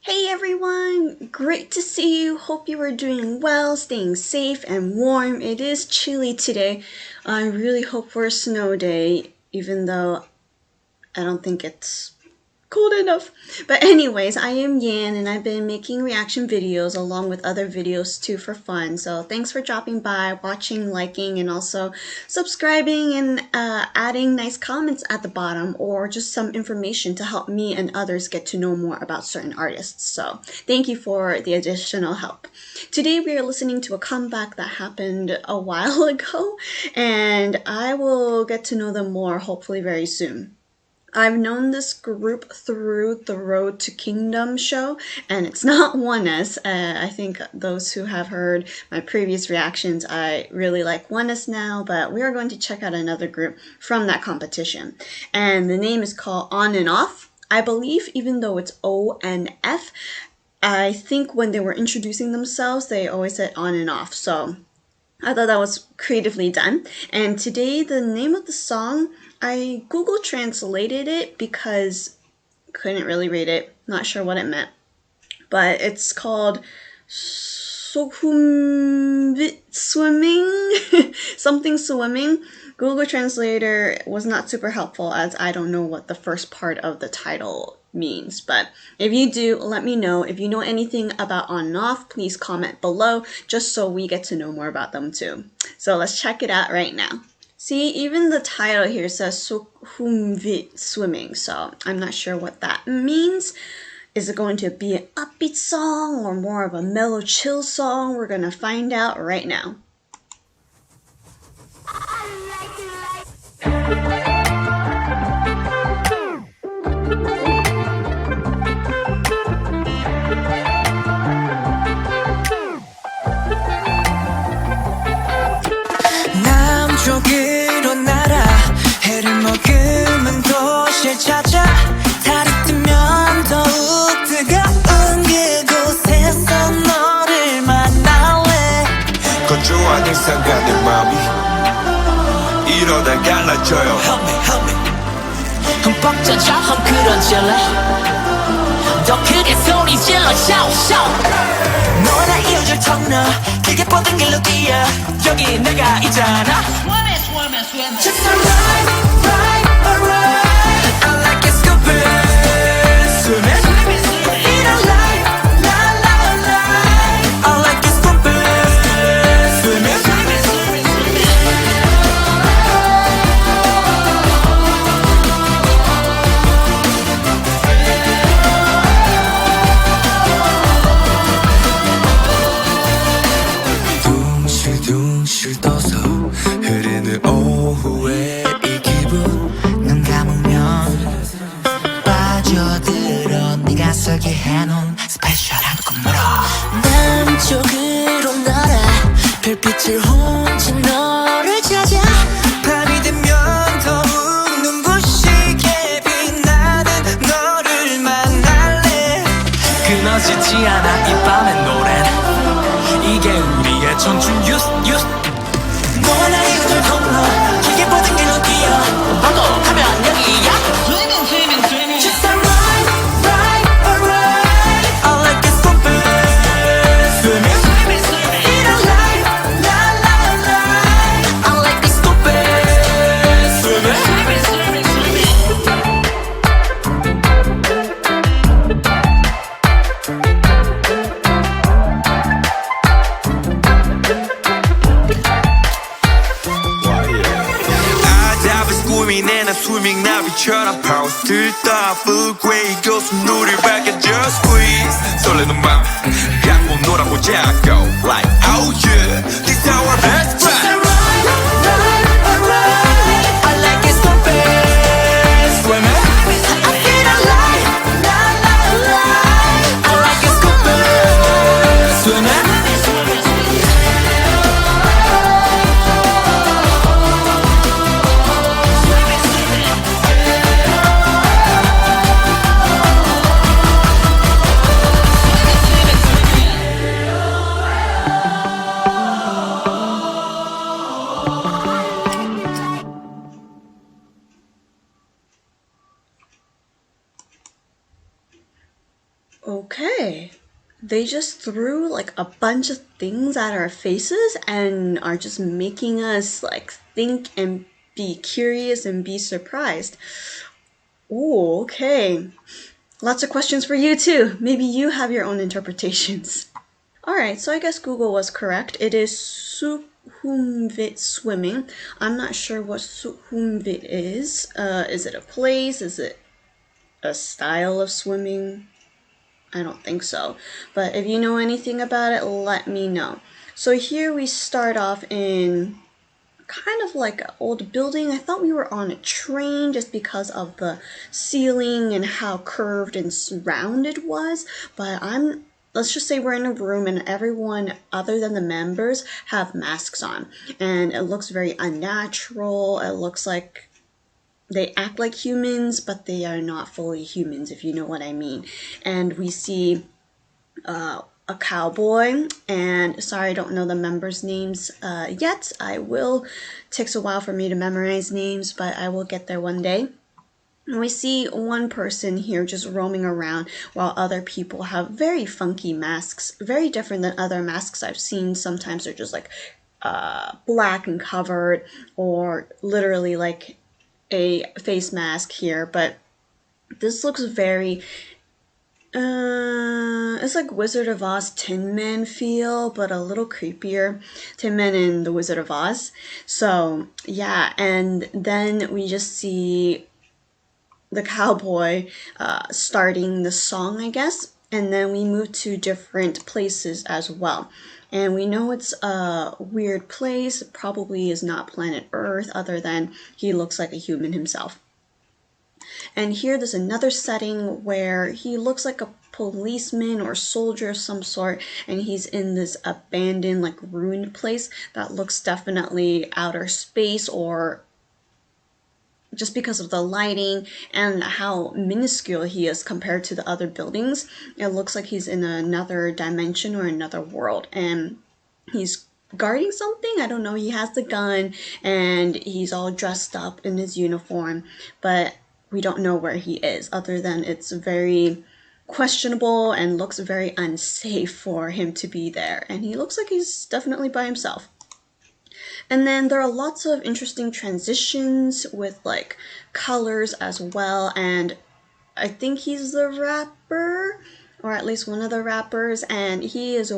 Hey everyone! Great to see you. Hope you are doing well, staying safe and warm. It is chilly today. I really hope for a snow day, even though I don't think it's cold enough. But anyways, I am Yan and I've been making reaction videos along with other videos too for fun. So thanks for dropping by, watching, liking, and also subscribing and adding nice comments at the bottom or just some information to help me and others get to know more about certain artists. So thank you for the additional help. Today we are listening to a comeback that happened a while ago and I will get to know them more hopefully very soon. I've known this group through the Road to Kingdom show, and it's not ONF. I think those who have heard my previous reactions, I really like ONF now, but we are going to check out another group from that competition. And the name is called On and Off. I believe even though it's ONF, I think when they were introducing themselves, they always said on and off. So I thought that was creatively done. And today the name of the song, I Google translated it because couldn't really read it. Not sure what it meant. But it's called Sukhumvit swimming. Something swimming. Google Translator was not super helpful as I don't know what the first part of the title means. But if you do, let me know. If you know anything about On and Off, please comment below just so we get to know more about them too. So let's check it out right now. See, even the title here says Sukhumvit swimming, so I'm not sure what that means. Is it going to be an upbeat song or more of a mellow chill song? We're gonna find out right now. 남쪽으로 날아 해를 머금은 도시를 찾아 달이 뜨면 더욱 뜨거운 그곳에서 너를 만날래 건조한 일상과 내 맘이 이러다 갈라져요 Help me 흠뻑 젖어 헝클어질래 더 크게 소리 질러 shout 너나 이어질 터널 길게 뻗은 길로 뛰어 여기 내가 있잖아 Just alright, alright I like it stupid swimming in a light, la la la I like it stupid swimming 둥실둥실 떠서 흐르는 오후에 이 기분 눈 감으면 빠져들어 네가 설계해놓은 스페셜한 꿈으로 남쪽으로 날아 별빛을 훔친 너를 찾아 밤이 되면 더욱 눈부시게 빛나는 너를 만날래 끊어지지 않아 이 밤의 노래는 이게 우리의 청춘 뉴스 너나 이웃을 통로 길게 뻗은 길로 뛰어 너도 하면 여기야 Swimming Just alright, alright I like it stupid Swimming in a light, la la la I like it stupid Swimming 고민해 난 스위밍 나비처럼 pose 들떠 full grade 교수 누릴 밝게 just squeeze 설레는 맘 갖고 놀아보자고 like oh yeah this is our best friend Just alright, alright I like it stupid swimming I feel alive la la la I like it stupid swimming Okay. They just threw like a bunch of things at our faces and are just making us like think and be curious and be surprised. Ooh, okay. Lots of questions for you too. Maybe you have your own interpretations. Alright, so I guess Google was correct. It is Sukhumvit swimming. I'm not sure what Sukhumvit is. Is it a place? Is it a style of swimming? I don't think so. But if you know anything about it, let me know. So here we start off in kind of like an old building. I thought we were on a train just because of the ceiling and how curved and rounded it was. But let's just say we're in a room and everyone other than the members have masks on. And it looks very unnatural. It looks like they act like humans, but they are not fully humans, if you know what I mean. And we see a cowboy, and sorry, I don't know the members' names yet. I will. Takes a while for me to memorize names, but I will get there one day. And we see one person here just roaming around while other people have very funky masks, very different than other masks I've seen. Sometimes they're just like black and covered, or literally like a face mask here, but this looks very it's like Wizard of Oz Tin Man feel, but a little creepier. Tin Man in the Wizard of Oz. So yeah, and then we just see the cowboy starting the song, I guess, and then we move to different places as well. And we know it's a weird place. It probably is not planet Earth, other than he looks like a human himself. And here there's another setting where he looks like a policeman or soldier of some sort, and he's in this abandoned, like ruined place that looks definitely outer space, or just because of the lighting and how minuscule he is compared to the other buildings. It looks like he's in another dimension or another world, and he's guarding something. I don't know. He has the gun and he's all dressed up in his uniform, but we don't know where he is, other than it's very questionable and looks very unsafe for him to be there. And he looks like he's definitely by himself. And then there are lots of interesting transitions with like colors as well. And I think he's the rapper, or at least one of the rappers, and he is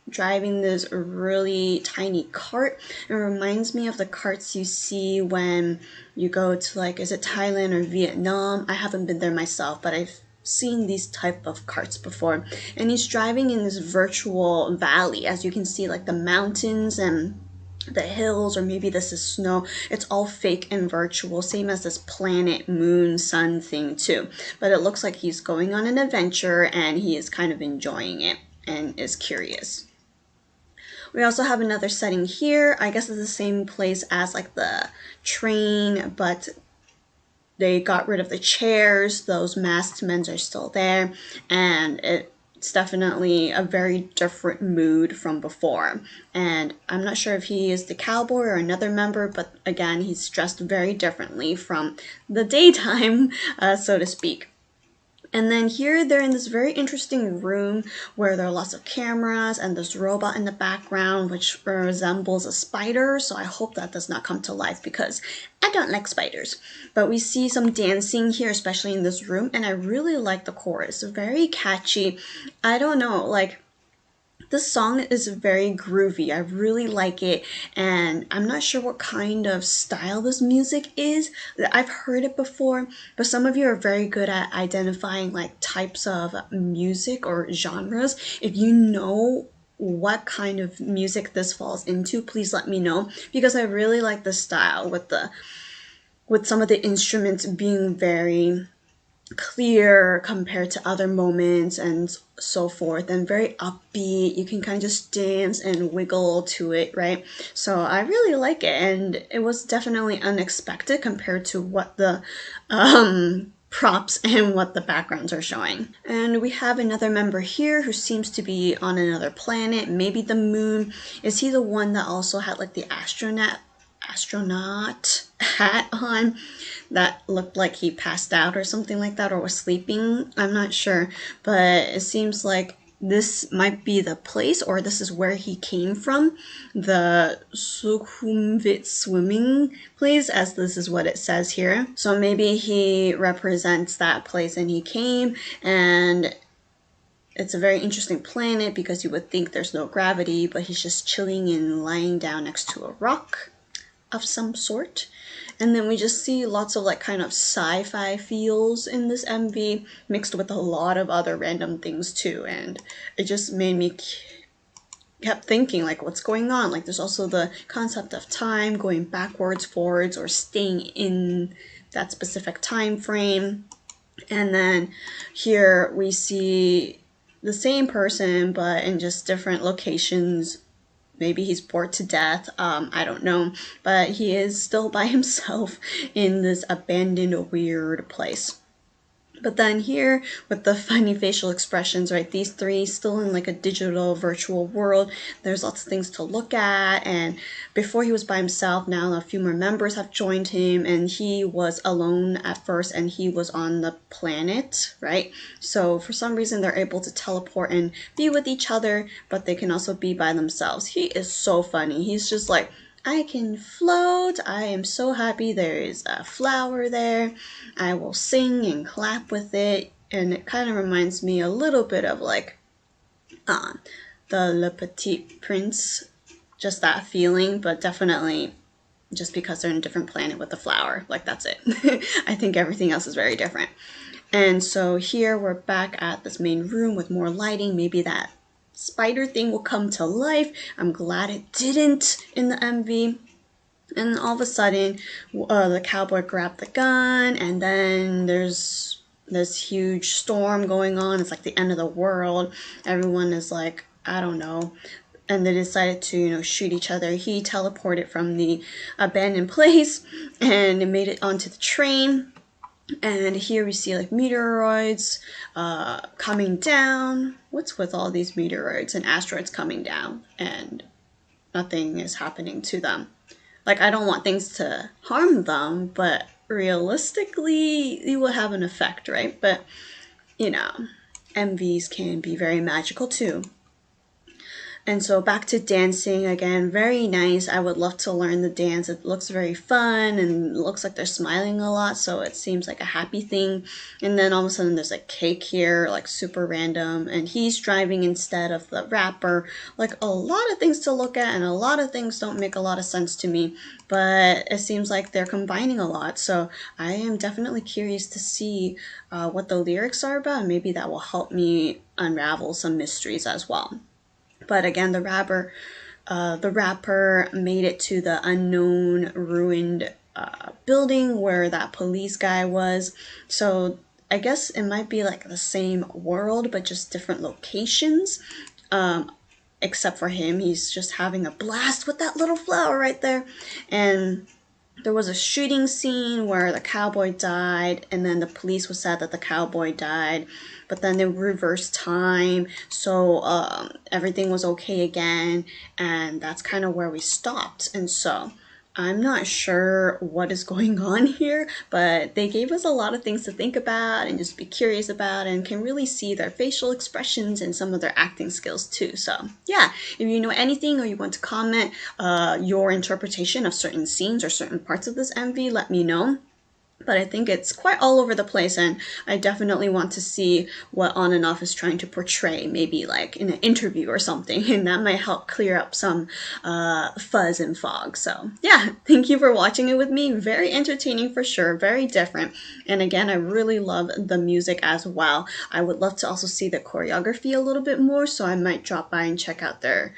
driving this really tiny cart. It reminds me of the carts you see when you go to, like, is it Thailand or Vietnam? I haven't been there myself, but I've seen these type of carts before. And he's driving in this virtual valley. As you can see, like the mountains and the hills, or maybe this is snow. It's all fake and virtual, same as this planet, moon, sun thing too. But it looks like he's going on an adventure and he is kind of enjoying it and is curious. We also have another setting here. I guess it's the same place as like the train, but they got rid of the chairs. Those masked men are still there, and it's definitely a very different mood from before. And I'm not sure if he is the cowboy or another member, but again, he's dressed very differently from the daytime, so to speak. And then here they're in this very interesting room where there are lots of cameras and this robot in the background which resembles a spider. So I hope that does not come to life because I don't like spiders. But we see some dancing here, especially in this room. And I really like the chorus. It's very catchy. I don't know, like, this song is very groovy. I really like it, and I'm not sure what kind of style this music is. I've heard it before, but some of you are very good at identifying like types of music or genres. If you know what kind of music this falls into, please let me know, because I really like the style with some of the instruments being very clear compared to other moments and so forth, and very upbeat. You can kind of just dance and wiggle to it, right? So I really like it, and it was definitely unexpected compared to what the props and what the backgrounds are showing. And we have another member here who seems to be on another planet, maybe the moon. Is he the one that also had like the astronaut hat on that looked like he passed out or something like that, or was sleeping. I'm not sure, but it seems like this might be the place, or this is where he came from, the Sukhumvit swimming place, as this is what it says here. So maybe he represents that place and he came, and it's a very interesting planet because you would think there's no gravity, but he's just chilling and lying down next to a rock of some sort. And then we just see lots of like kind of sci-fi feels in this MV, mixed with a lot of other random things too. And it just made me kept thinking, like, what's going on? Like, there's also the concept of time going backwards, forwards, or staying in that specific time frame. And then here we see the same person, but in just different locations. Maybe he's bored to death, I don't know, but he is still by himself in this abandoned, weird place. But then here, with the funny facial expressions, right, these three still in like a digital virtual world, there's lots of things to look at. And before he was by himself, now a few more members have joined him, and he was alone at first, and he was on the planet, right? So for some reason, they're able to teleport and be with each other, but they can also be by themselves. He is so funny. He's just like, I can float. I am so happy there is a flower there. I will sing and clap with it. And it kind of reminds me a little bit of like the Le Petit Prince. Just that feeling, but definitely just because they're in a different planet with the flower. Like, that's it. I think everything else is very different. And so here we're back at this main room with more lighting. Maybe that spider thing will come to life. I'm glad it didn't in the MV. And all of a sudden, the cowboy grabbed the gun, and then there's this huge storm going on. It's like the end of the world. Everyone is like, I don't know. And they decided to, shoot each other. He teleported from the abandoned place and made it onto the train. And here we see like meteoroids coming down. What's with all these meteoroids and asteroids coming down and nothing is happening to them? Like, I don't want things to harm them, but realistically, it will have an effect, right? But, MVs can be very magical too. And so back to dancing again, very nice. I would love to learn the dance. It looks very fun and looks like they're smiling a lot, so it seems like a happy thing. And then all of a sudden there's a cake here, like super random, and he's driving instead of the rapper. Like, a lot of things to look at, and a lot of things don't make a lot of sense to me, but it seems like they're combining a lot. So I am definitely curious to see what the lyrics are about, and maybe that will help me unravel some mysteries as well. But again, the rapper made it to the unknown ruined building where that police guy was. So I guess it might be like the same world, but just different locations. Except for him, he's just having a blast with that little flower right there. And there was a shooting scene where the cowboy died, and then the police was sad that the cowboy died, but then they reversed time, so everything was okay again, and that's kind of where we stopped. And so I'm not sure what is going on here, but they gave us a lot of things to think about and just be curious about, and can really see their facial expressions and some of their acting skills too. So yeah, if you know anything or you want to comment your interpretation of certain scenes or certain parts of this MV, let me know. But I think it's quite all over the place, and I definitely want to see what On and Off is trying to portray, maybe like in an interview or something, and that might help clear up some fuzz and fog. So yeah, thank you for watching it with me. Very entertaining for sure, very different. And again, I really love the music as well. I would love to also see the choreography a little bit more, so I might drop by and check out their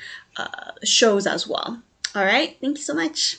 shows as well. All right, thank you so much.